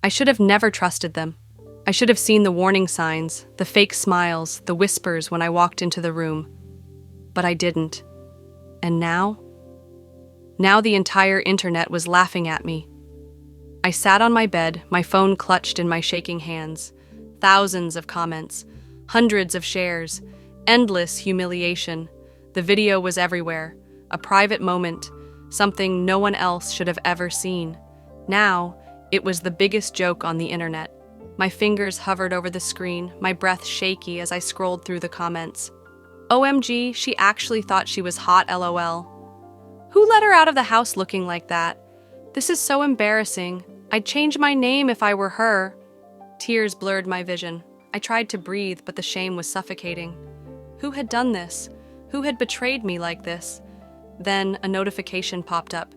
I should have never trusted them. I should have seen the warning signs, the fake smiles, the whispers when I walked into the room. But I didn't. And now? Now the entire internet was laughing at me. I sat on my bed, my phone clutched in my shaking hands. Thousands of comments, hundreds of shares, endless humiliation. The video was everywhere, a private moment, something no one else should have ever seen. Now, it was the biggest joke on the internet. My fingers hovered over the screen, my breath shaky as I scrolled through the comments. OMG, she actually thought she was hot, LOL. Who let her out of the house looking like that? This is so embarrassing. I'd change my name if I were her. Tears blurred my vision. I tried to breathe, but the shame was suffocating. Who had done this? Who had betrayed me like this? Then a notification popped up.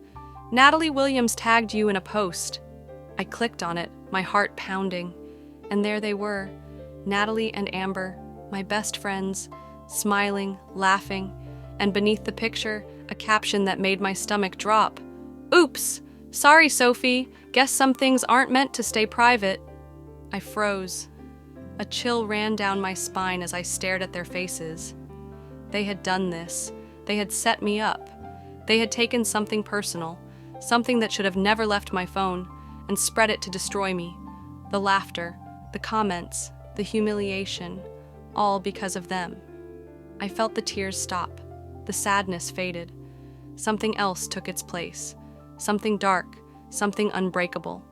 Natalie Williams tagged you in a post. I clicked on it, my heart pounding. And there they were, Natalie and Amber, my best friends, smiling, laughing, and beneath the picture, a caption that made my stomach drop. Oops! Sorry, Sophie. Guess some things aren't meant to stay private. I froze. A chill ran down my spine as I stared at their faces. They had done this. They had set me up. They had taken something personal, something that should have never left my phone, and spread it to destroy me. The laughter, the comments, the humiliation, all because of them. I felt the tears stop. The sadness faded. Something else took its place. Something dark, something unbreakable.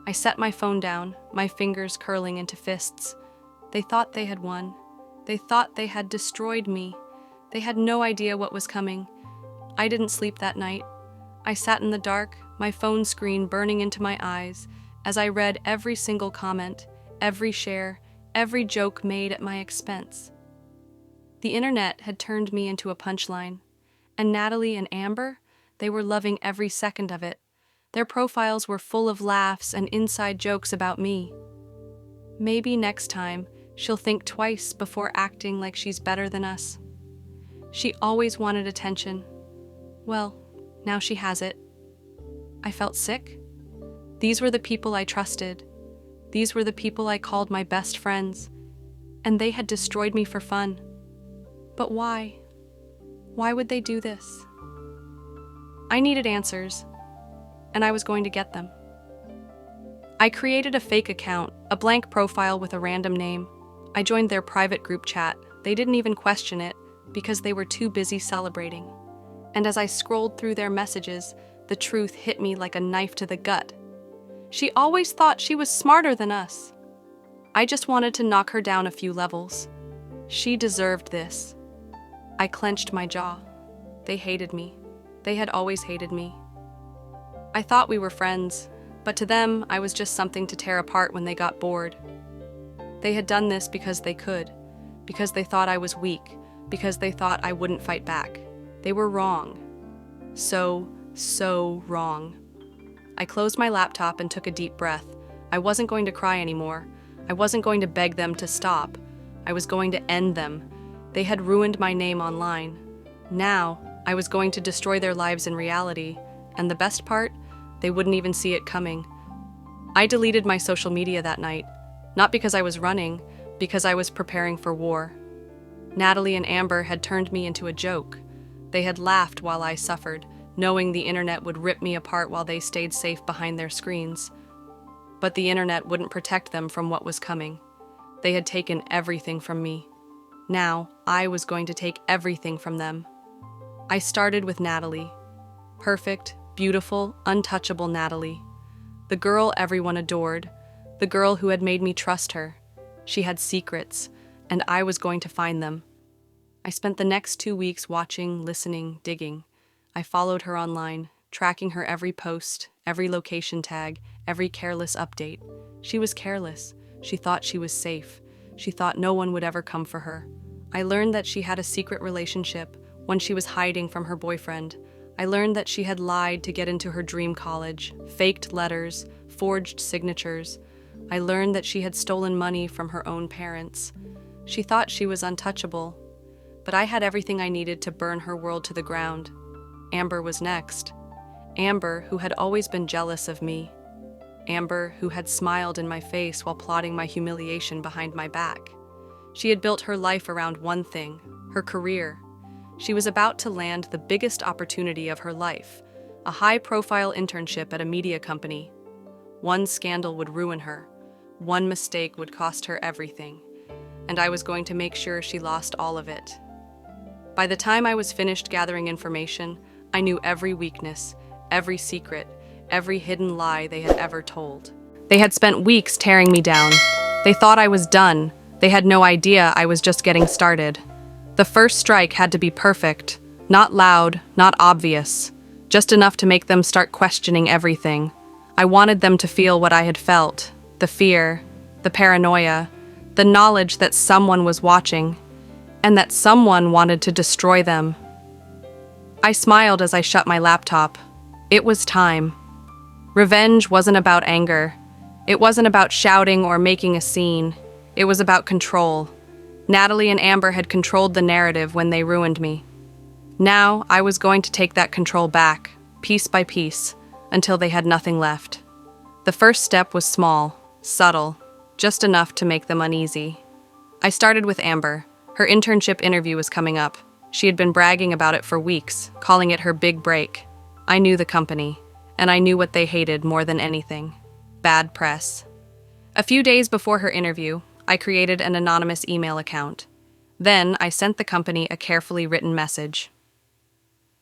I set my phone down, my fingers curling into fists. They thought they had won. They thought they had destroyed me. They had no idea what was coming. I didn't sleep that night. I sat in the dark, my phone screen burning into my eyes, as I read every single comment, every share, every joke made at my expense. The internet had turned me into a punchline, and Natalie and Amber, they were loving every second of it. Their profiles were full of laughs and inside jokes about me. Maybe next time, she'll think twice before acting like she's better than us. She always wanted attention. Well, now she has it. I felt sick. These were the people I trusted. These were the people I called my best friends. And they had destroyed me for fun. But why? Why would they do this? I needed answers, and I was going to get them. I created a fake account, a blank profile with a random name. I joined their private group chat. They didn't even question it, because they were too busy celebrating. And as I scrolled through their messages, the truth hit me like a knife to the gut. She always thought she was smarter than us. I just wanted to knock her down a few levels. She deserved this. I clenched my jaw. They hated me. They had always hated me. I thought we were friends, but to them, I was just something to tear apart when they got bored. They had done this because they could, because they thought I was weak, because they thought I wouldn't fight back. They were wrong. So wrong. I closed my laptop and took a deep breath. I wasn't going to cry anymore. I wasn't going to beg them to stop. I was going to end them. They had ruined my name online. Now, I was going to destroy their lives in reality, and the best part, they wouldn't even see it coming. I deleted my social media that night, not because I was running, because I was preparing for war. Natalie and Amber had turned me into a joke. They had laughed while I suffered, knowing the internet would rip me apart while they stayed safe behind their screens. But the internet wouldn't protect them from what was coming. They had taken everything from me. Now, I was going to take everything from them. I started with Natalie. Perfect, beautiful, untouchable Natalie. The girl everyone adored. The girl who had made me trust her. She had secrets, and I was going to find them. I spent the next 2 weeks watching, listening, digging. I followed her online, tracking her every post, every location tag, every careless update. She was careless. She thought she was safe. She thought no one would ever come for her. I learned that she had a secret relationship, one she was hiding from her boyfriend. I learned that she had lied to get into her dream college, faked letters, forged signatures. I learned that she had stolen money from her own parents. She thought she was untouchable, but I had everything I needed to burn her world to the ground. Amber was next. Amber, who had always been jealous of me. Amber, who had smiled in my face while plotting my humiliation behind my back. She had built her life around one thing, her career. She was about to land the biggest opportunity of her life, a high-profile internship at a media company. One scandal would ruin her. One mistake would cost her everything. And I was going to make sure she lost all of it. By the time I was finished gathering information, I knew every weakness, every secret, every hidden lie they had ever told. They had spent weeks tearing me down. They thought I was done. They had no idea I was just getting started. The first strike had to be perfect, not loud, not obvious, just enough to make them start questioning everything. I wanted them to feel what I had felt, the fear, the paranoia, the knowledge that someone was watching, and that someone wanted to destroy them. I smiled as I shut my laptop. It was time. Revenge wasn't about anger. It wasn't about shouting or making a scene. It was about control. Natalie and Amber had controlled the narrative when they ruined me. Now, I was going to take that control back, piece by piece, until they had nothing left. The first step was small, subtle, just enough to make them uneasy. I started with Amber. Her internship interview was coming up. She had been bragging about it for weeks, calling it her big break. I knew the company, and I knew what they hated more than anything: bad press. A few days before her interview, I created an anonymous email account. Then I sent the company a carefully written message.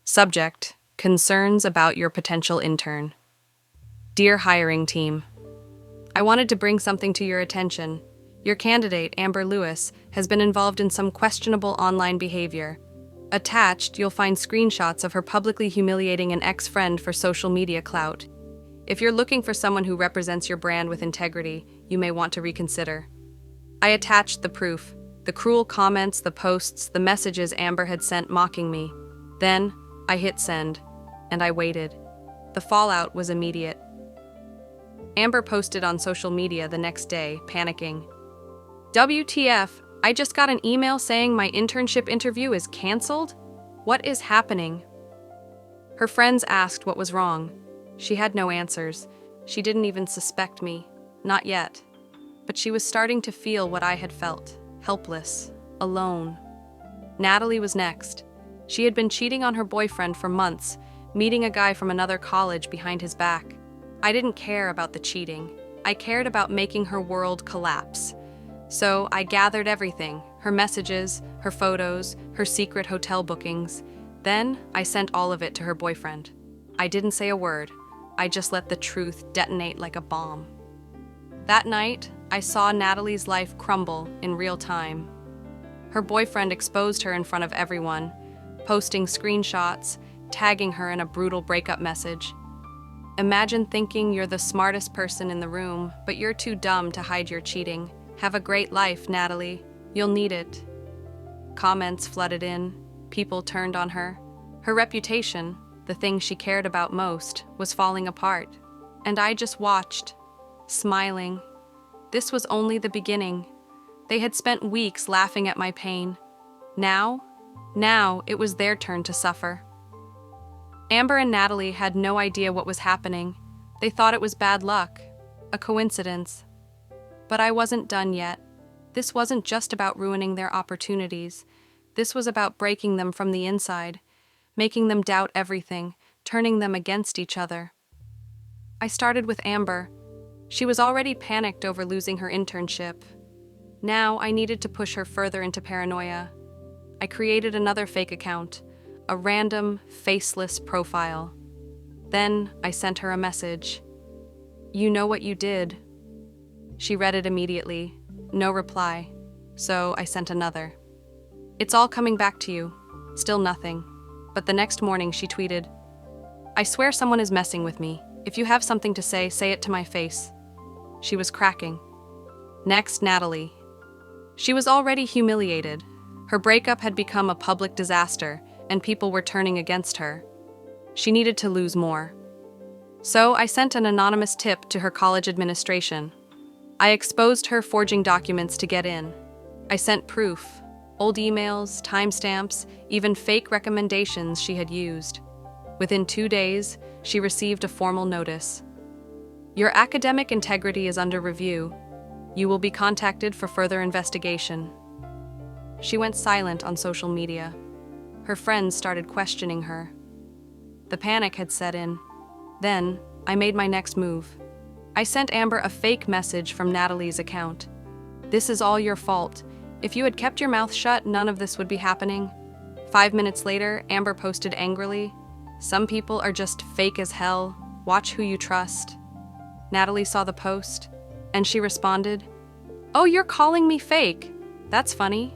Subject: concerns about your potential intern. Dear hiring team, I wanted to bring something to your attention. Your candidate, Amber Lewis, has been involved in some questionable online behavior. Attached, you'll find screenshots of her publicly humiliating an ex-friend for social media clout. If you're looking for someone who represents your brand with integrity, you may want to reconsider. I attached the proof, the cruel comments, the posts, the messages Amber had sent mocking me. Then, I hit send, and I waited. The fallout was immediate. Amber posted on social media the next day, panicking. WTF, I just got an email saying my internship interview is canceled? What is happening? Her friends asked what was wrong. She had no answers. She didn't even suspect me. Not yet. But she was starting to feel what I had felt. Helpless. Alone. Natalie was next. She had been cheating on her boyfriend for months, meeting a guy from another college behind his back. I didn't care about the cheating. I cared about making her world collapse. So I gathered everything, her messages, her photos, her secret hotel bookings. Then I sent all of it to her boyfriend. I didn't say a word. I just let the truth detonate like a bomb. That night, I saw Natalie's life crumble in real time. Her boyfriend exposed her in front of everyone, posting screenshots, tagging her in a brutal breakup message. Imagine thinking you're the smartest person in the room, but you're too dumb to hide your cheating. Have a great life, Natalie. You'll need it. Comments flooded in. People turned on her. Her reputation, the thing she cared about most, was falling apart. And I just watched, smiling. This was only the beginning. They had spent weeks laughing at my pain. Now it was their turn to suffer. Amber and Natalie had no idea what was happening. They thought it was bad luck, a coincidence. But I wasn't done yet. This wasn't just about ruining their opportunities. This was about breaking them from the inside, making them doubt everything, turning them against each other. I started with Amber. She was already panicked over losing her internship. Now I needed to push her further into paranoia. I created another fake account, a random, faceless profile. Then I sent her a message. You know what you did. She read it immediately. No reply. So I sent another. It's all coming back to you. Still nothing. But the next morning she tweeted, I swear someone is messing with me. If you have something to say it to my face. She was cracking. Next, Natalie. She was already humiliated. Her breakup had become a public disaster, and people were turning against her. She needed to lose more. So I sent an anonymous tip to her college administration. I exposed her forging documents to get in. I sent proof, old emails, timestamps, even fake recommendations she had used. Within 2 days, she received a formal notice. Your academic integrity is under review. You will be contacted for further investigation. She went silent on social media. Her friends started questioning her. The panic had set in. Then, I made my next move. I sent Amber a fake message from Natalie's account. "This is all your fault. If you had kept your mouth shut, none of this would be happening." 5 minutes later, Amber posted angrily, "Some people are just fake as hell. Watch who you trust." Natalie saw the post, and she responded, "Oh, you're calling me fake? That's funny."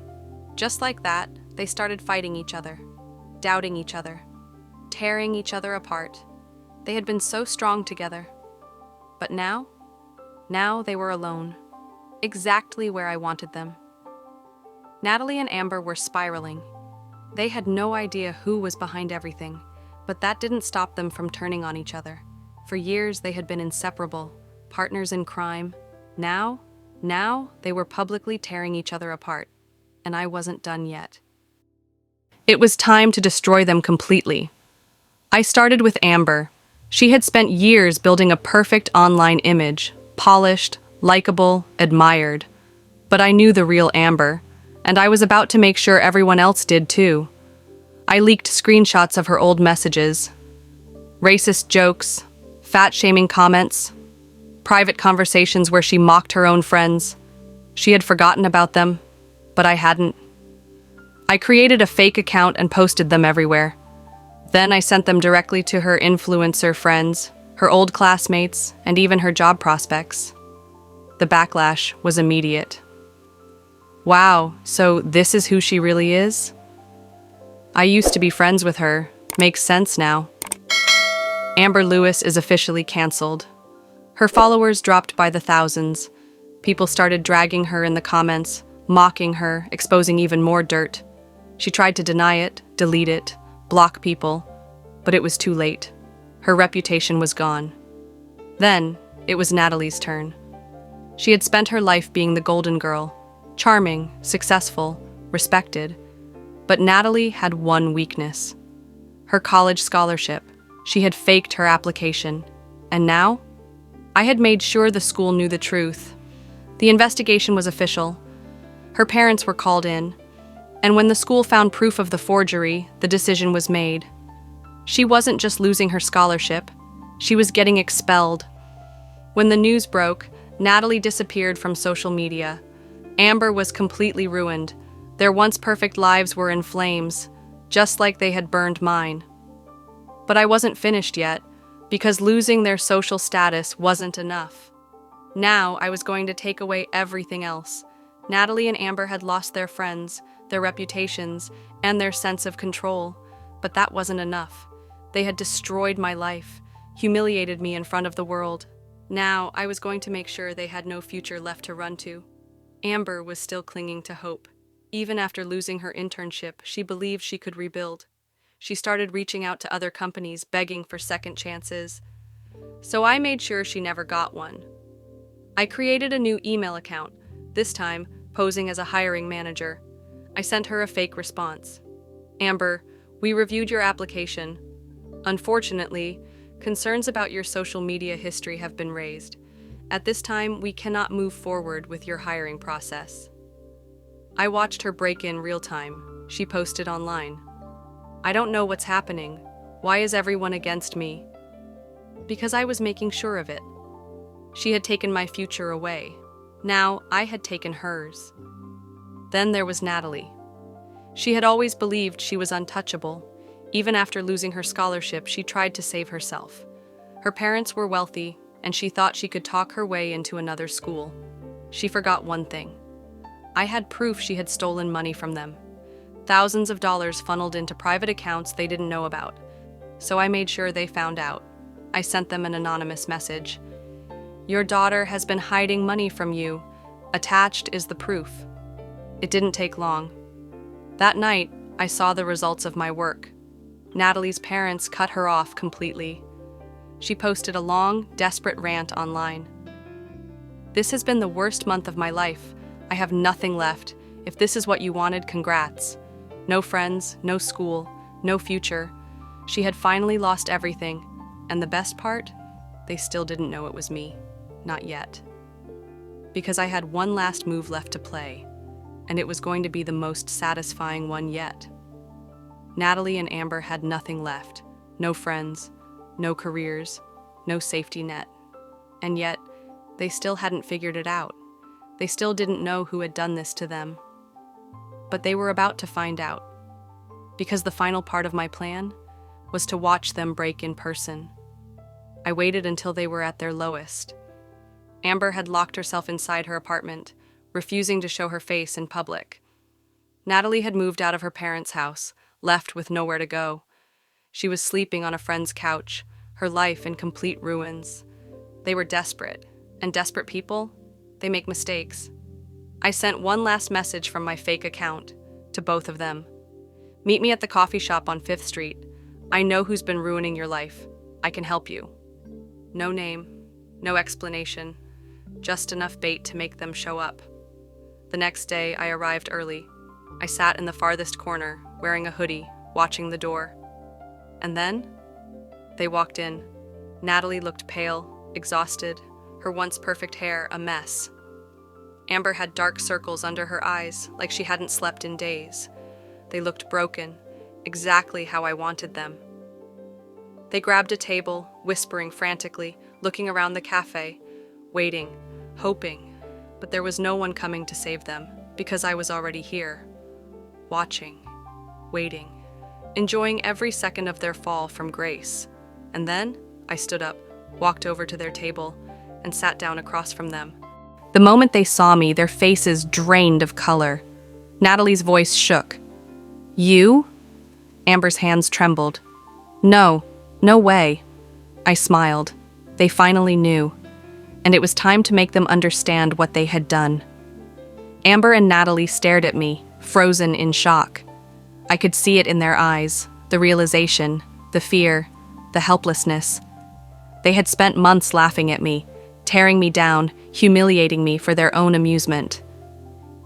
Just like that, they started fighting each other, doubting each other, tearing each other apart. They had been so strong together. But now they were alone, exactly where I wanted them. Natalie and Amber were spiraling. They had no idea who was behind everything, but that didn't stop them from turning on each other. For years, they had been inseparable, partners in crime. Now they were publicly tearing each other apart, and I wasn't done yet. It was time to destroy them completely. I started with Amber. She had spent years building a perfect online image, polished, likable, admired. But I knew the real Amber, and I was about to make sure everyone else did too. I leaked screenshots of her old messages, racist jokes, fat-shaming comments, private conversations where she mocked her own friends. She had forgotten about them, but I hadn't. I created a fake account and posted them everywhere. Then I sent them directly to her influencer friends, her old classmates, and even her job prospects. The backlash was immediate. "Wow, so this is who she really is? I used to be friends with her. Makes sense now." Amber Lewis is officially canceled. Her followers dropped by the thousands. People started dragging her in the comments, mocking her, exposing even more dirt. She tried to deny it, delete it, block people, but it was too late. Her reputation was gone. Then, it was Natalie's turn. She had spent her life being the golden girl, charming, successful, respected. But Natalie had one weakness: her college scholarship. She had faked her application. And now? I had made sure the school knew the truth. The investigation was official. Her parents were called in. And when the school found proof of the forgery, the decision was made. She wasn't just losing her scholarship, she was getting expelled. When the news broke, Natalie disappeared from social media. Amber was completely ruined. Their once perfect lives were in flames, just like they had burned mine. But I wasn't finished yet, because losing their social status wasn't enough. Now I was going to take away everything else. Natalie and Amber had lost their friends, their reputations, and their sense of control. But that wasn't enough. They had destroyed my life, humiliated me in front of the world. Now I was going to make sure they had no future left to run to. Amber was still clinging to hope. Even after losing her internship, she believed she could rebuild. She started reaching out to other companies, begging for second chances. So I made sure she never got one. I created a new email account, this time posing as a hiring manager. I sent her a fake response. "Amber, we reviewed your application. Unfortunately, concerns about your social media history have been raised. At this time, we cannot move forward with your hiring process." I watched her break in real time. She posted online. "I don't know what's happening. Why is everyone against me?" Because I was making sure of it. She had taken my future away. Now I had taken hers. Then there was Natalie. She had always believed she was untouchable. Even after losing her scholarship, she tried to save herself. Her parents were wealthy, and she thought she could talk her way into another school. She forgot one thing. I had proof she had stolen money from them. Thousands of dollars funneled into private accounts they didn't know about. So I made sure they found out. I sent them an anonymous message. "Your daughter has been hiding money from you. Attached is the proof." It didn't take long. That night, I saw the results of my work. Natalie's parents cut her off completely. She posted a long, desperate rant online. "This has been the worst month of my life. I have nothing left. If this is what you wanted, congrats. No friends, no school, no future." She had finally lost everything. And the best part? they still didn't know it was me. Not yet. Because I had one last move left to play, and it was going to be the most satisfying one yet. Natalie and Amber had nothing left. No friends, no careers, no safety net. And yet, they still hadn't figured it out. They still didn't know who had done this to them. But they were about to find out. Because the final part of my plan was to watch them break in person. I waited until they were at their lowest. Amber had locked herself inside her apartment, refusing to show her face in public. Natalie had moved out of her parents' house, left with nowhere to go. She was sleeping on a friend's couch, her life in complete ruins. They were desperate, and desperate people, they make mistakes. I sent one last message from my fake account to both of them. Meet me at the coffee shop on 5th Street. I know who's been ruining your life. I can help you. No name, no explanation, just enough bait to make them show up. The next day, I arrived early. I sat in the farthest corner, wearing a hoodie, watching the door. And then, they walked in. Natalie looked pale, exhausted, her once perfect hair a mess. Amber had dark circles under her eyes, like she hadn't slept in days. They looked broken, exactly how I wanted them. They grabbed a table, whispering frantically, looking around the cafe, waiting, hoping, but there was no one coming to save them, because I was already here, watching, waiting, enjoying every second of their fall from grace. And then, I stood up, walked over to their table, and sat down across from them. The moment they saw me, their faces drained of color. Natalie's voice shook. You? Amber's hands trembled. No way. I smiled. They finally knew. And it was time to make them understand what they had done. Amber and Natalie stared at me, frozen in shock. I could see it in their eyes, the realization, the fear, the helplessness. They had spent months laughing at me, tearing me down, humiliating me for their own amusement.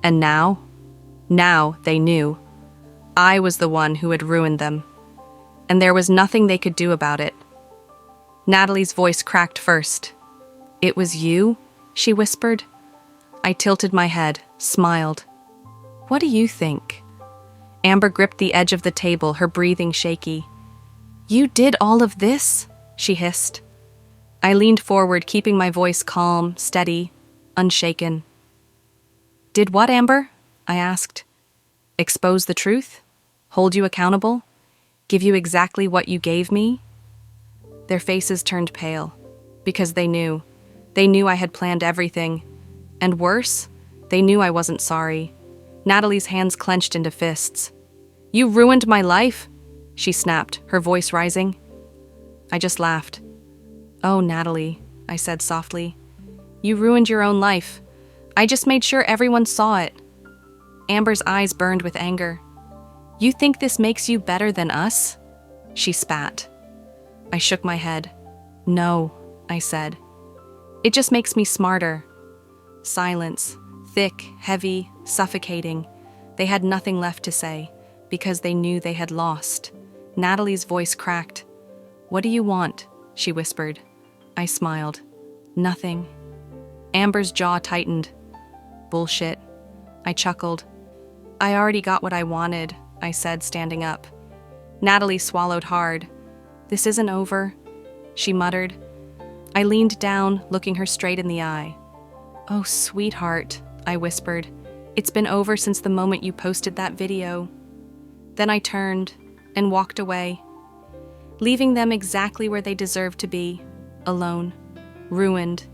And now they knew. I was the one who had ruined them. And there was nothing they could do about it. Natalie's voice cracked first. It was you? She whispered. I tilted my head, smiled. What do you think? Amber gripped the edge of the table, her breathing shaky. You did all of this? She hissed. I leaned forward, keeping my voice calm, steady, unshaken. Did what, Amber? I asked. Expose the truth? Hold you accountable? Give you exactly what you gave me? Their faces turned pale, because they knew. They knew I had planned everything. And worse, they knew I wasn't sorry. Natalie's hands clenched into fists. You ruined my life, she snapped, her voice rising. I just laughed. Oh, Natalie, I said softly. You ruined your own life. I just made sure everyone saw it. Amber's eyes burned with anger. You think this makes you better than us? She spat. I shook my head. No, I said. It just makes me smarter. Silence, thick, heavy, suffocating. They had nothing left to say, because they knew they had lost. Natalie's voice cracked. What do you want? She whispered. I smiled. Nothing. Amber's jaw tightened. Bullshit. I chuckled. I already got what I wanted, I said, standing up. Natalie swallowed hard. This isn't over, she muttered. I leaned down, looking her straight in the eye. Oh, sweetheart, I whispered. It's been over since the moment you posted that video. Then I turned and walked away, leaving them exactly where they deserved to be, alone, ruined,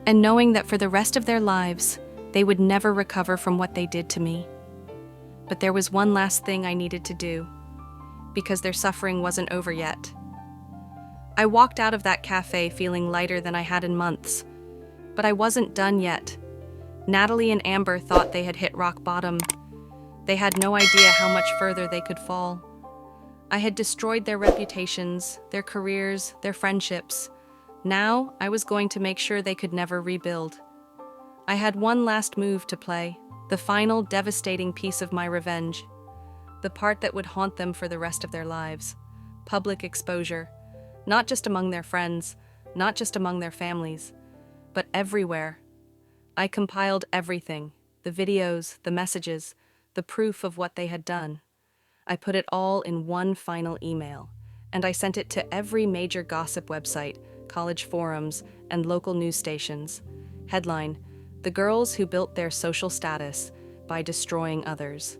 and knowing that for the rest of their lives, they would never recover from what they did to me. But there was one last thing I needed to do, because their suffering wasn't over yet. I walked out of that cafe feeling lighter than I had in months, but I wasn't done yet. Natalie and Amber thought they had hit rock bottom. They had no idea how much further they could fall. I had destroyed their reputations, their careers, their friendships. Now I was going to make sure they could never rebuild. I had one last move to play, the final devastating piece of my revenge, the part that would haunt them for the rest of their lives. Public exposure, not just among their friends, not just among their families, but everywhere. I compiled everything, the videos, the messages, the proof of what they had done. I put it all in one final email, and I sent it to every major gossip website, college forums, and local news stations. Headline: The girls who built their social status by destroying others.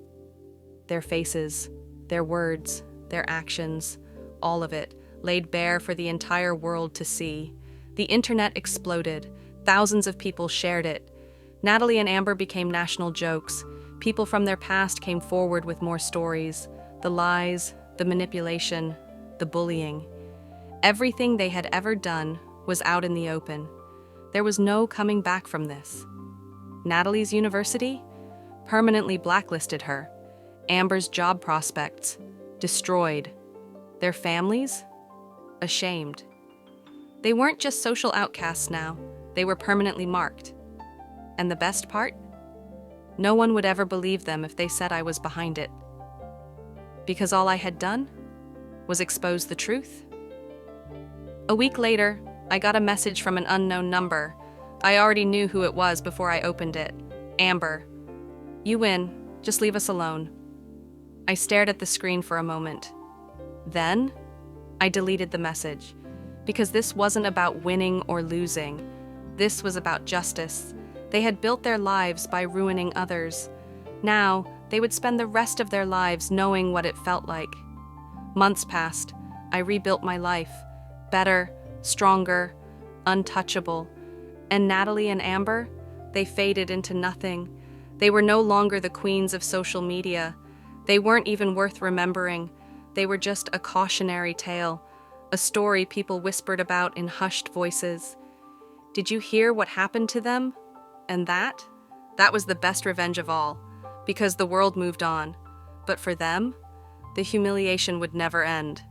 Their faces, their words, their actions, all of it, laid bare for the entire world to see. The internet exploded. Thousands of people shared it. Natalie and Amber became national jokes. People from their past came forward with more stories. The lies, the manipulation, the bullying. Everything they had ever done was out in the open. There was no coming back from this. Natalie's university permanently blacklisted her. Amber's job prospects destroyed. Their families ashamed. They weren't just social outcasts now, they were permanently marked. And the best part? No one would ever believe them if they said I was behind it. Because all I had done was expose the truth. A week later, I got a message from an unknown number. I already knew who it was before I opened it. Amber, you win, just leave us alone. I stared at the screen for a moment. Then, I deleted the message, because this wasn't about winning or losing. This was about justice. They had built their lives by ruining others. Now, they would spend the rest of their lives knowing what it felt like. Months passed. I rebuilt my life. Better, stronger, untouchable. And Natalie and Amber, they faded into nothing. They were no longer the queens of social media. They weren't even worth remembering. They were just a cautionary tale, a story people whispered about in hushed voices. Did you hear what happened to them? And that was the best revenge of all, because the world moved on. But for them, the humiliation would never end.